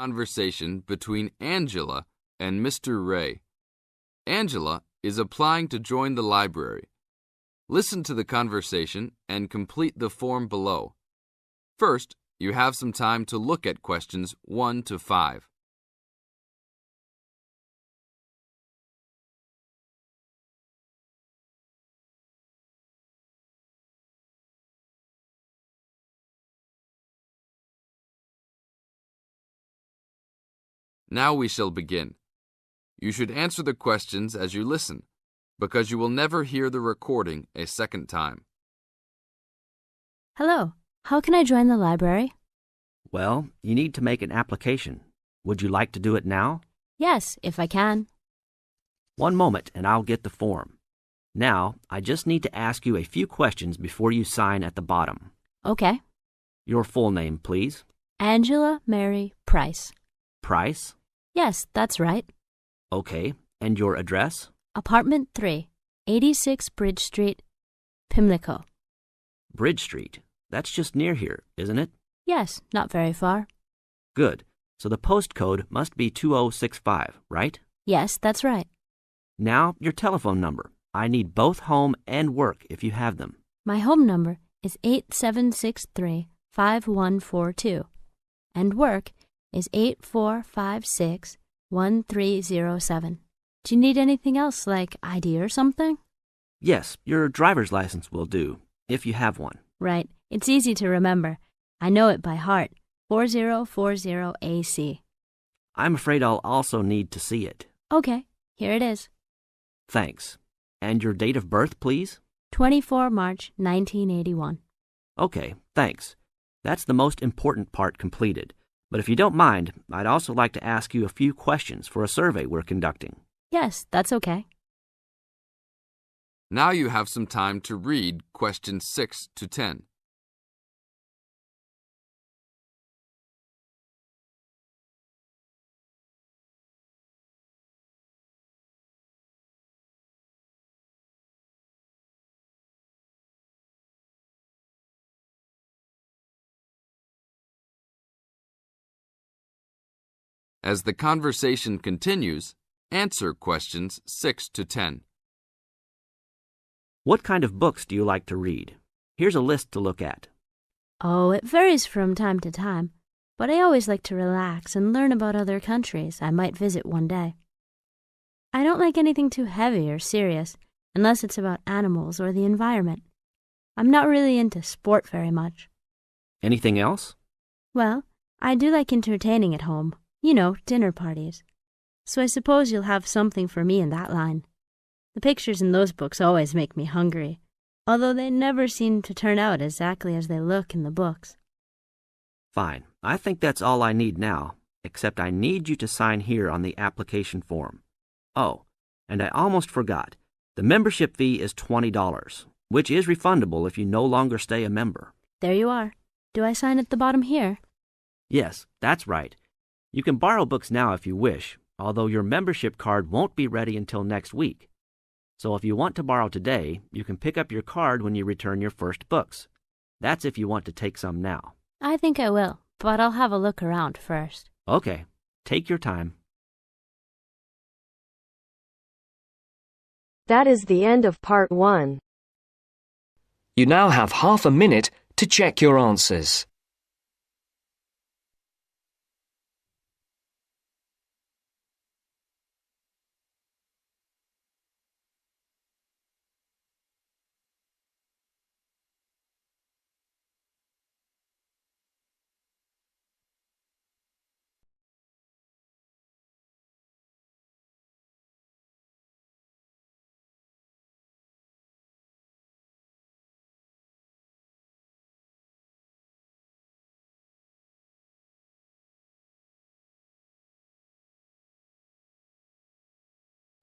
Conversation between Angela and Mr. Ray. Angela is applying to join the library. Listen to the conversation and complete the form below. First, you have some time to look at questions 1 to 5. Now we shall begin. You should answer the questions as you listen, because you will never hear the recording a second time. Hello, how can I join the library? Well, you need to make an application. Would you like to do it now? Yes, if I can. One moment and I'll get the form. Now, I just need to ask you a few questions before you sign at the bottom. Okay. Your full name, please. Angela Mary Price. Price? Yes, that's right. Okay. And your address? Apartment 3, 86 Bridge Street, Pimlico. Bridge Street. That's just near here, isn't it? Yes, not very far. Good. So the postcode must be 2065, right? Yes, that's right. Now, your telephone number. I need both home and work if you have them. My home number is 8763-5142, and work is 8456-1307. Do you need anything else, like ID or something? Yes, your driver's license will do, if you have one. Right. It's easy to remember. I know it by heart. 4040AC. I'm afraid I'll also need to see it. Okay, here it is. Thanks. And your date of birth, please? 24 March 1981. Okay, thanks. That's the most important part completed. But if you don't mind, I'd also like to ask you a few questions for a survey we're conducting. Yes, that's okay. Now you have some time to read questions 6 to 10. As the conversation continues, answer questions 6 to 10. What kind of books do you like to read? Here's a list to look at. Oh, it varies from time to time, but I always like to relax and learn about other countries I might visit one day. I don't like anything too heavy or serious, unless it's about animals or the environment. I'm not really into sport very much. Anything else? Well, I do like entertaining at home. You know, dinner parties. So I suppose you'll have something for me in that line. The pictures in those books always make me hungry, although they never seem to turn out exactly as they look in the books. Fine. I think that's all I need now, except I need you to sign here on the application form. Oh, and I almost forgot. The membership fee is $20, which is refundable if you no longer stay a member. There you are. Do I sign at the bottom here? Yes, that's right. You can borrow books now if you wish, although your membership card won't be ready until next week. So if you want to borrow today, you can pick up your card when you return your first books. That's if you want to take some now. I think I will, but I'll have a look around first. Okay, take your time. That is the end of part 1. You now have half a minute to check your answers.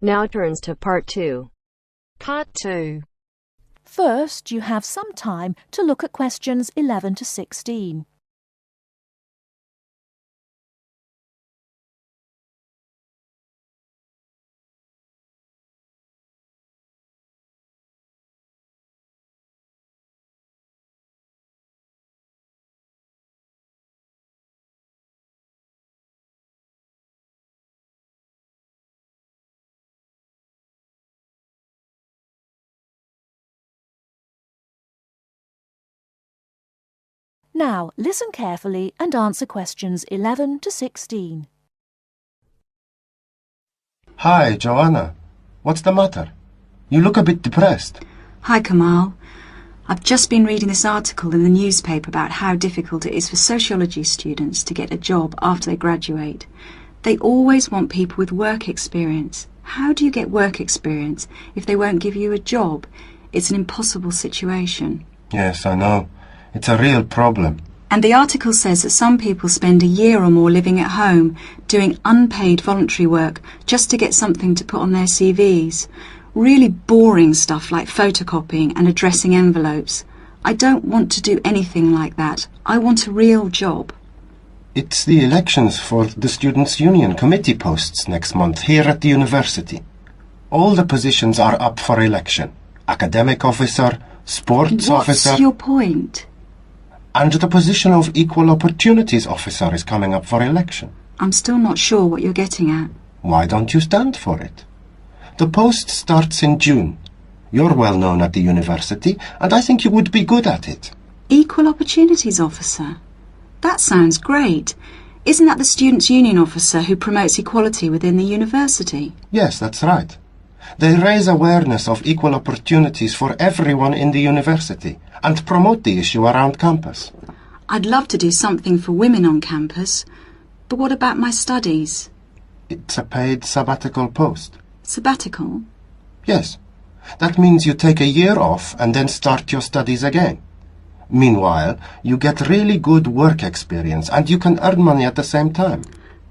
Now turns to part 2. Part 2. First, you have some time to look at questions 11 to 16. Now listen carefully and answer questions 11 to 16. Hi, Joanna. What's the matter? You look a bit depressed. Hi, Kamal. I've just been reading this article in the newspaper about how difficult it is for sociology students to get a job after they graduate. They always want people with work experience. How do you get work experience if they won't give you a job? It's an impossible situation. Yes, I know. It's a real problem. And the article says that some people spend a year or more living at home, doing unpaid voluntary work, just to get something to put on their CVs. Really boring stuff like photocopying and addressing envelopes. I don't want to do anything like that. I want a real job. It's the elections for the Students' Union committee posts next month here at the university. All the positions are up for election. Academic officer, sports officer... What's your point? And the position of equal opportunities officer is coming up for election. I'm still not sure what you're getting at. Why don't you stand for it? The post starts in June. You're well known at the university, and I think you would be good at it. Equal opportunities officer? That sounds great. Isn't that the Students' Union officer who promotes equality within the university? Yes, that's right. They raise awareness of equal opportunities for everyone in the university and promote the issue around campus. I'd love to do something for women on campus, but what about my studies? It's a paid sabbatical post. Sabbatical? Yes. That means you take a year off and then start your studies again. Meanwhile, you get really good work experience and you can earn money at the same time.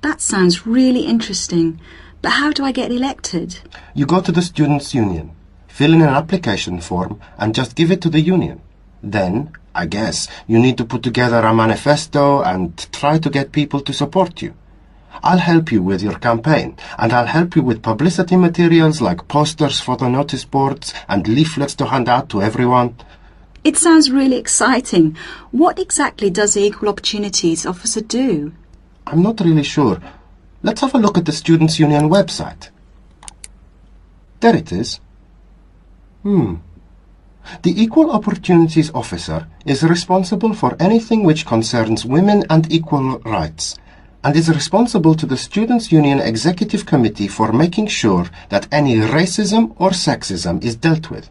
That sounds really interesting. But how do I get elected? You go to the Students' Union, fill in an application form and just give it to the union. Then, I guess, you need to put together a manifesto and try to get people to support you. I'll help you with your campaign, and I'll help you with publicity materials like posters for the notice boards and leaflets to hand out to everyone. It sounds really exciting. What exactly does the Equal Opportunities Officer do? I'm not really sure. Let's have a look at the Students' Union website. There it is. The Equal Opportunities Officer is responsible for anything which concerns women and equal rights, and is responsible to the Students' Union Executive Committee for making sure that any racism or sexism is dealt with.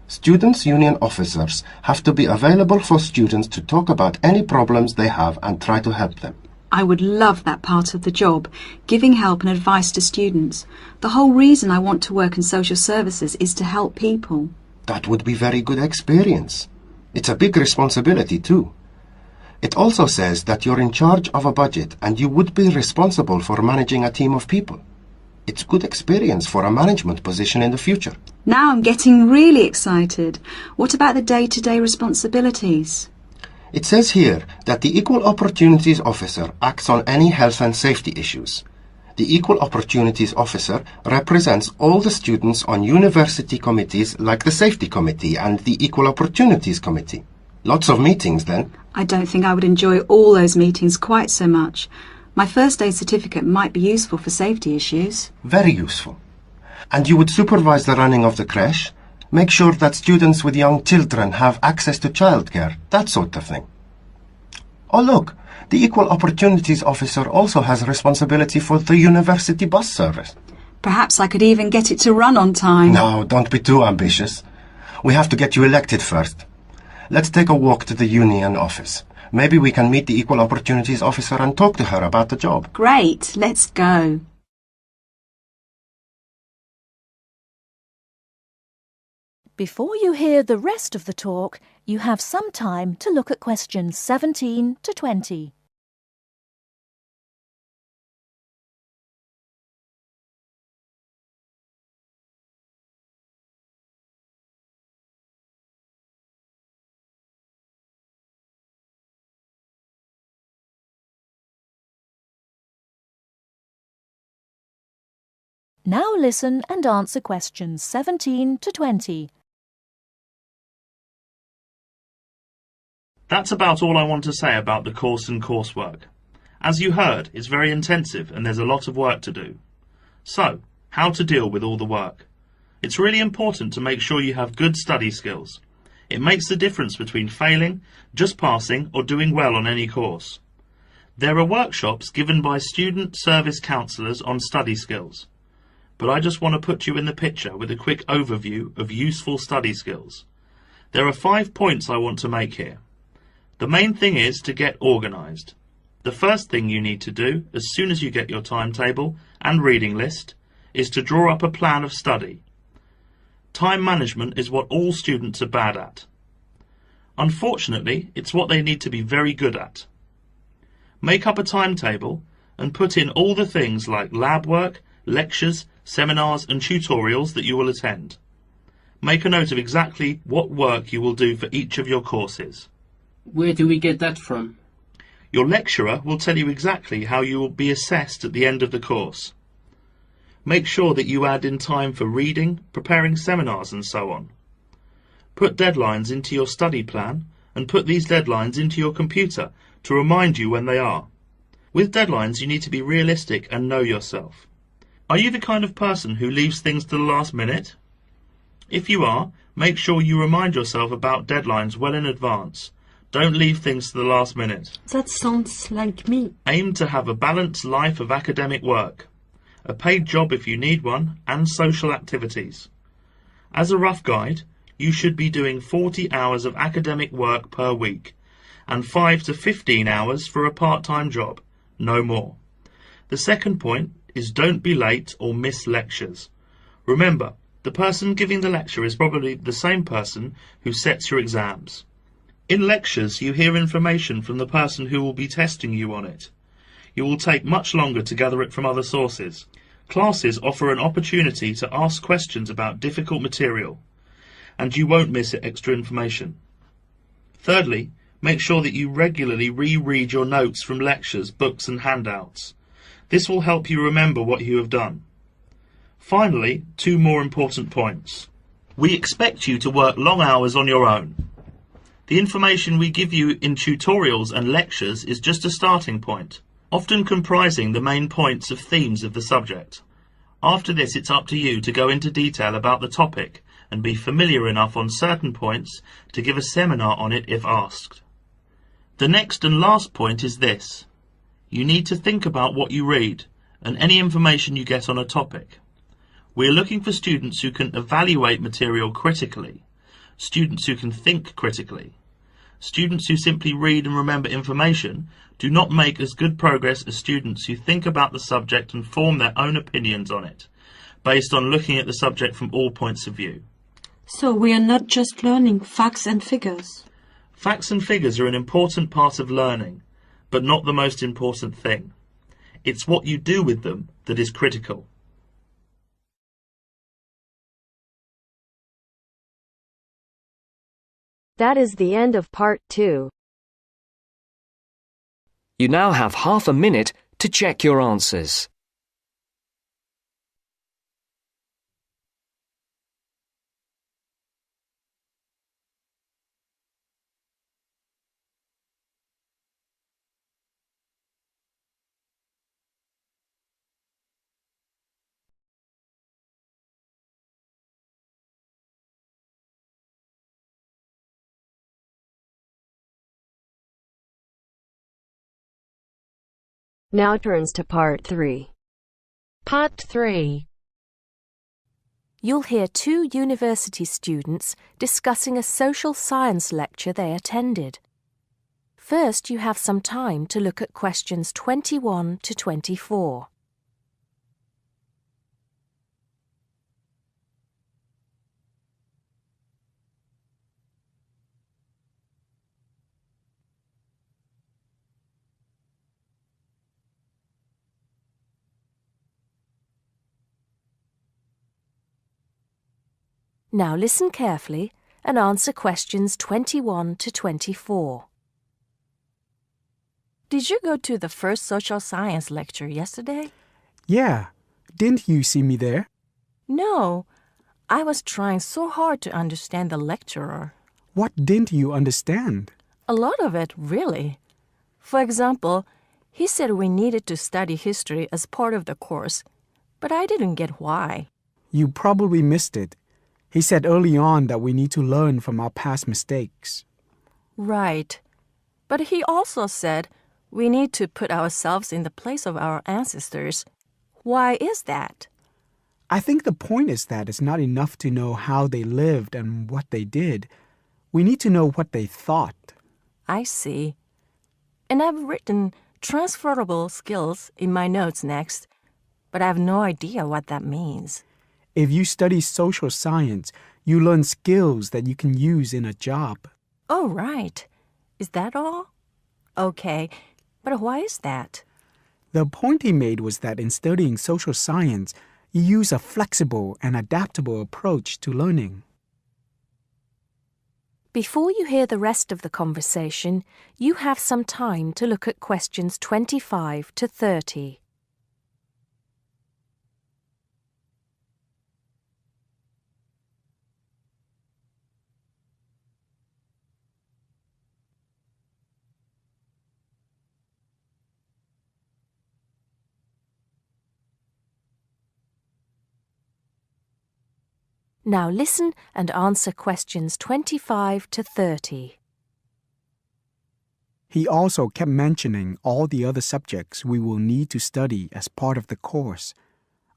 Students' Union officers have to be available for students to talk about any problems they have and try to help them. I would love that part of the job, giving help and advice to students. The whole reason I want to work in social services is to help people. That would be very good experience. It's a big responsibility too. It also says that you're in charge of a budget and you would be responsible for managing a team of people. It's good experience for a management position in the future. Now I'm getting really excited. What about the day-to-day responsibilities? It says here that the Equal Opportunities Officer acts on any health and safety issues. The Equal Opportunities Officer represents all the students on university committees like the Safety Committee and the Equal Opportunities Committee. Lots of meetings then. I don't think I would enjoy all those meetings quite so much. My first aid certificate might be useful for safety issues. Very useful. And you would supervise the running of the creche, make sure that students with young children have access to childcare, that sort of thing. Oh look, the Equal Opportunities Officer also has responsibility for the university bus service. Perhaps I could even get it to run on time. No, don't be too ambitious. We have to get you elected first. Let's take a walk to the union office. Maybe we can meet the Equal Opportunities Officer and talk to her about the job. Great, let's go. Before you hear the rest of the talk, you have some time to look at questions 17 to 20. Now listen and answer questions 17 to 20. That's about all I want to say about the course and coursework. As you heard, it's very intensive and there's a lot of work to do. So, how to deal with all the work? It's really important to make sure you have good study skills. It makes the difference between failing, just passing, or doing well on any course. There are workshops given by student service counsellors on study skills, but I just want to put you in the picture with a quick overview of useful study skills. There are 5 points I want to make here. The main thing is to get organised. The first thing you need to do, as soon as you get your timetable and reading list, is to draw up a plan of study. Time management is what all students are bad at. Unfortunately, it's what they need to be very good at. Make up a timetable and put in all the things like lab work, lectures, seminars and tutorials that you will attend. Make a note of exactly what work you will do for each of your courses. Where do we get that from? Your lecturer will tell you exactly how you will be assessed at the end of the course. Make sure that you add in time for reading, preparing seminars and so on. Put deadlines into your study plan and put these deadlines into your computer to remind you when they are. With deadlines, you need to be realistic and know yourself. Are you the kind of person who leaves things to the last minute? If you are, make sure you remind yourself about deadlines well in advance. Don't leave things to the last minute. That sounds like me. Aim to have a balanced life of academic work, a paid job if you need one, and social activities. As a rough guide, you should be doing 40 hours of academic work per week, and 5 to 15 hours for a part-time job, no more. The second point is don't be late or miss lectures. Remember, the person giving the lecture is probably the same person who sets your exams. In lectures, you hear information from the person who will be testing you on it. You will take much longer to gather it from other sources. Classes offer an opportunity to ask questions about difficult material, and you won't miss extra information. Thirdly, make sure that you regularly reread your notes from lectures, books and handouts. This will help you remember what you have done. Finally, 2 more important points. We expect you to work long hours on your own. The information we give you in tutorials and lectures is just a starting point, often comprising the main points of themes of the subject. After this, it's up to you to go into detail about the topic and be familiar enough on certain points to give a seminar on it if asked. The next and last point is this. You need to think about what you read and any information you get on a topic. We are looking for students who can evaluate material critically, students who can think critically. Students who simply read and remember information do not make as good progress as students who think about the subject and form their own opinions on it, based on looking at the subject from all points of view. So we are not just learning facts and figures. Facts and figures are an important part of learning, but not the most important thing. It's what you do with them that is critical. That is the end of part 2. You now have half a minute to check your answers. Now turns to part 3. Part 3. You'll hear 2 university students discussing a social science lecture they attended. First, you have some time to look at questions 21 to 24. Now listen carefully and answer questions 21 to 24. Did you go to the first social science lecture yesterday? Yeah. Didn't you see me there? No. I was trying so hard to understand the lecturer. What didn't you understand? A lot of it, really. For example, he said we needed to study history as part of the course, but I didn't get why. You probably missed it. He said early on that we need to learn from our past mistakes. Right. But he also said we need to put ourselves in the place of our ancestors. Why is that? I think the point is that it's not enough to know how they lived and what they did. We need to know what they thought. I see. And I've written transferable skills in my notes next, but I have no idea what that means. If you study social science, you learn skills that you can use in a job. Oh, right. Is that all? Okay, but why is that? The point he made was that in studying social science, you use a flexible and adaptable approach to learning. Before you hear the rest of the conversation, you have some time to look at questions 25 to 30. Now listen and answer questions 25 to 30. He also kept mentioning all the other subjects we will need to study as part of the course.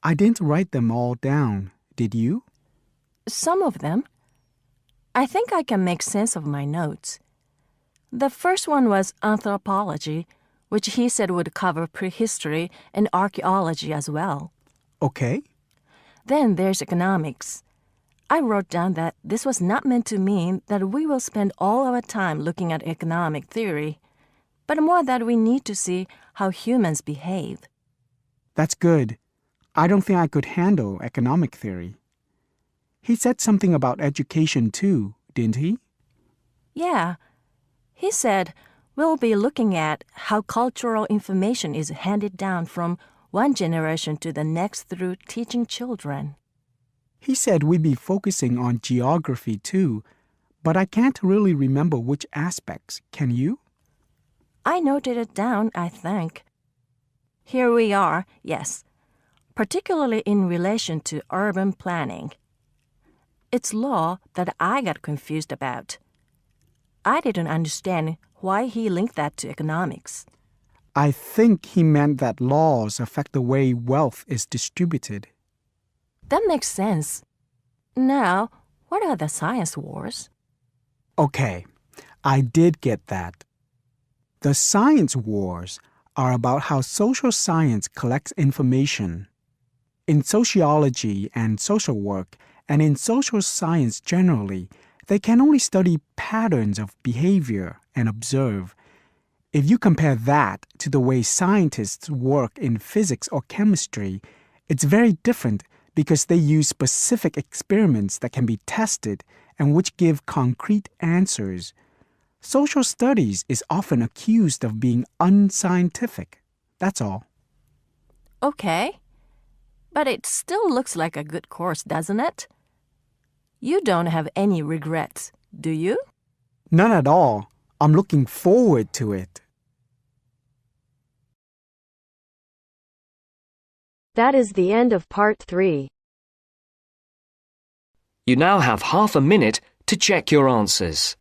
I didn't write them all down, did you? Some of them. I think I can make sense of my notes. The first one was anthropology, which he said would cover prehistory and archaeology as well. Okay. Then there's economics. I wrote down that this was not meant to mean that we will spend all our time looking at economic theory, but more that we need to see how humans behave. That's good. I don't think I could handle economic theory. He said something about education too, didn't he? Yeah. He said we'll be looking at how cultural information is handed down from one generation to the next through teaching children. He said we'd be focusing on geography too, but I can't really remember which aspects. Can you? I noted it down, I think. Here we are, yes, particularly in relation to urban planning. It's law that I got confused about. I didn't understand why he linked that to economics. I think he meant that laws affect the way wealth is distributed. That makes sense. Now, what are the science wars? Okay, I did get that. The science wars are about how social science collects information. In sociology and social work, and in social science generally, they can only study patterns of behavior and observe. If you compare that to the way scientists work in physics or chemistry, it's very different because they use specific experiments that can be tested and which give concrete answers. Social studies is often accused of being unscientific. That's all. Okay. But it still looks like a good course, doesn't it? You don't have any regrets, do you? None at all. I'm looking forward to it. That is the end of part 3. You now have half a minute to check your answers.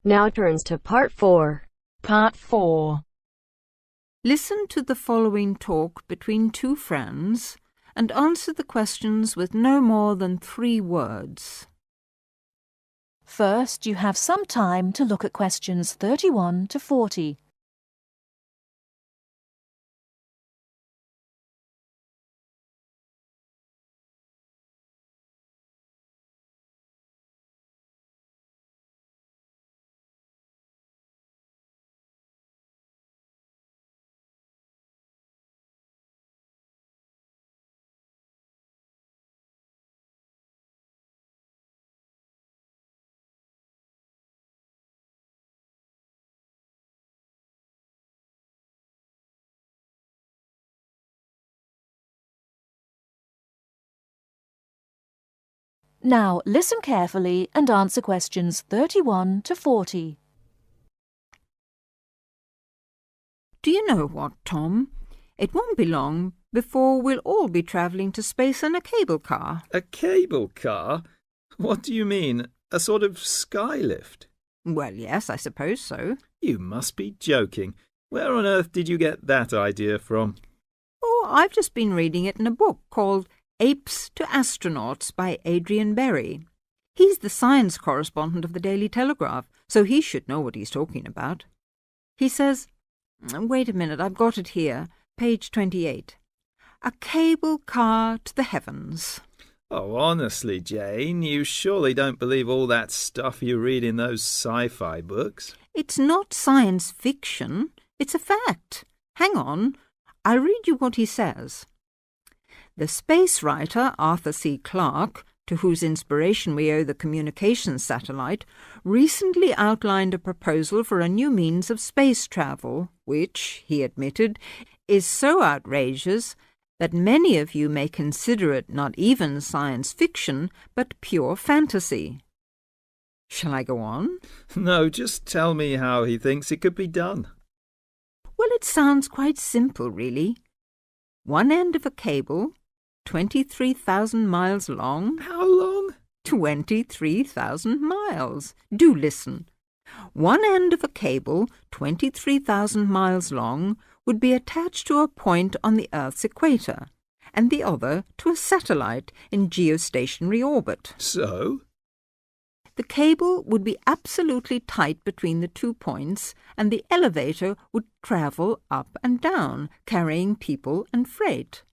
Now turns to part 4. Part 4. Listen to the following talk between two friends and answer the questions with no more than 3 words. First, you have some time to look at questions 31 to 40. Now listen carefully and answer questions 31 to 40. Do you know what, Tom? It won't be long before we'll all be travelling to space in a cable car. A cable car? What do you mean? A sort of skylift? Well, yes, I suppose so. You must be joking. Where on earth did you get that idea from? Oh, I've just been reading it in a book called Apes to Astronauts by Adrian Berry. He's the science correspondent of the Daily Telegraph, so he should know what he's talking about. He says, wait a minute, I've got it here, page 28. A cable car to the heavens. Oh, honestly, Jane, you surely don't believe all that stuff you read in those sci-fi books? It's not science fiction, it's a fact. Hang on, I'll read you what he says. The space writer Arthur C. Clarke, to whose inspiration we owe the communications satellite, recently outlined a proposal for a new means of space travel, which, he admitted, is so outrageous that many of you may consider it not even science fiction, but pure fantasy. Shall I go on? No, just tell me how he thinks it could be done. Well, it sounds quite simple, really. One end of a cable, 23,000 miles long. How long? 23,000 miles. Do listen. One end of a cable, 23,000 miles long, would be attached to a point on the Earth's equator, and the other to a satellite in geostationary orbit. So? The cable would be absolutely tight between the 2 points, and the elevator would travel up and down, carrying people and freight.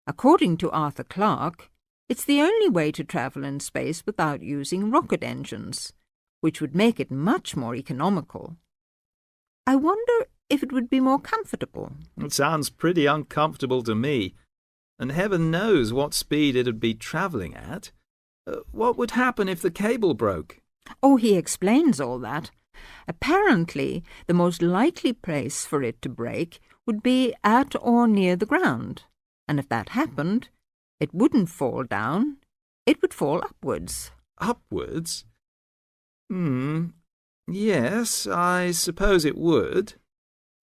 According to Arthur Clarke, it's the only way to travel in space without using rocket engines, which would make it much more economical. I wonder if it would be more comfortable. It sounds pretty uncomfortable to me, and heaven knows what speed it'd be travelling at. What would happen if the cable broke? Oh, he explains all that. Apparently, the most likely place for it to break would be at or near the ground, and if that happened, it wouldn't fall down, it would fall upwards. Upwards? Yes, I suppose it would.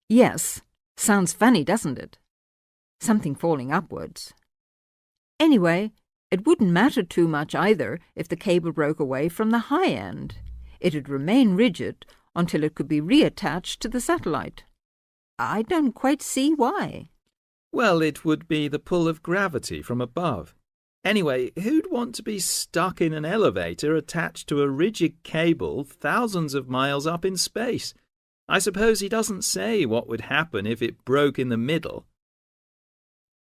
Yes, sounds funny, doesn't it? Something falling upwards. Anyway, it wouldn't matter too much either if the cable broke away from the high end. It'd remain rigid until it could be reattached to the satellite. I don't quite see why. Well, it would be the pull of gravity from above. Anyway, who'd want to be stuck in an elevator attached to a rigid cable thousands of miles up in space? I suppose he doesn't say what would happen if it broke in the middle.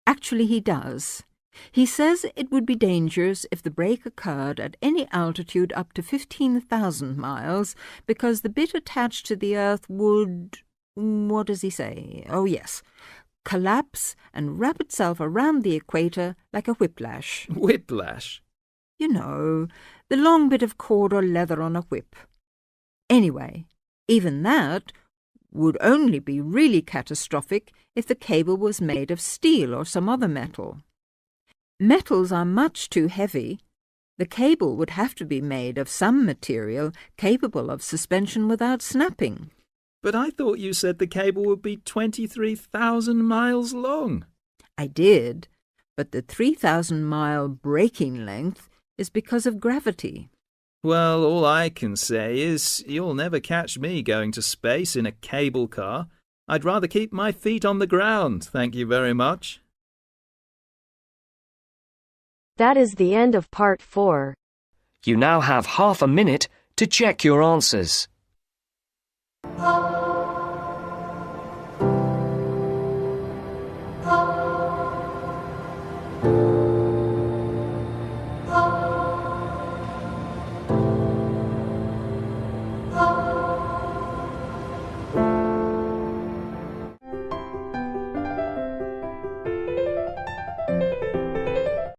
Actually, he does. He says it would be dangerous if the break occurred at any altitude up to 15,000 miles, because the bit attached to the Earth would... what does he say? Oh, yes. Collapse and wrap itself around the equator like a whiplash. Whiplash? You know, the long bit of cord or leather on a whip. Anyway, even that would only be really catastrophic if the cable was made of steel or some other metal. Metals are much too heavy. The cable would have to be made of some material capable of suspension without snapping. But I thought you said the cable would be 23,000 miles long. I did, but the 3,000-mile breaking length is because of gravity. Well, all I can say is you'll never catch me going to space in a cable car. I'd rather keep my feet on the ground, thank you very much. That is the end of part 4. You now have half a minute to check your answers.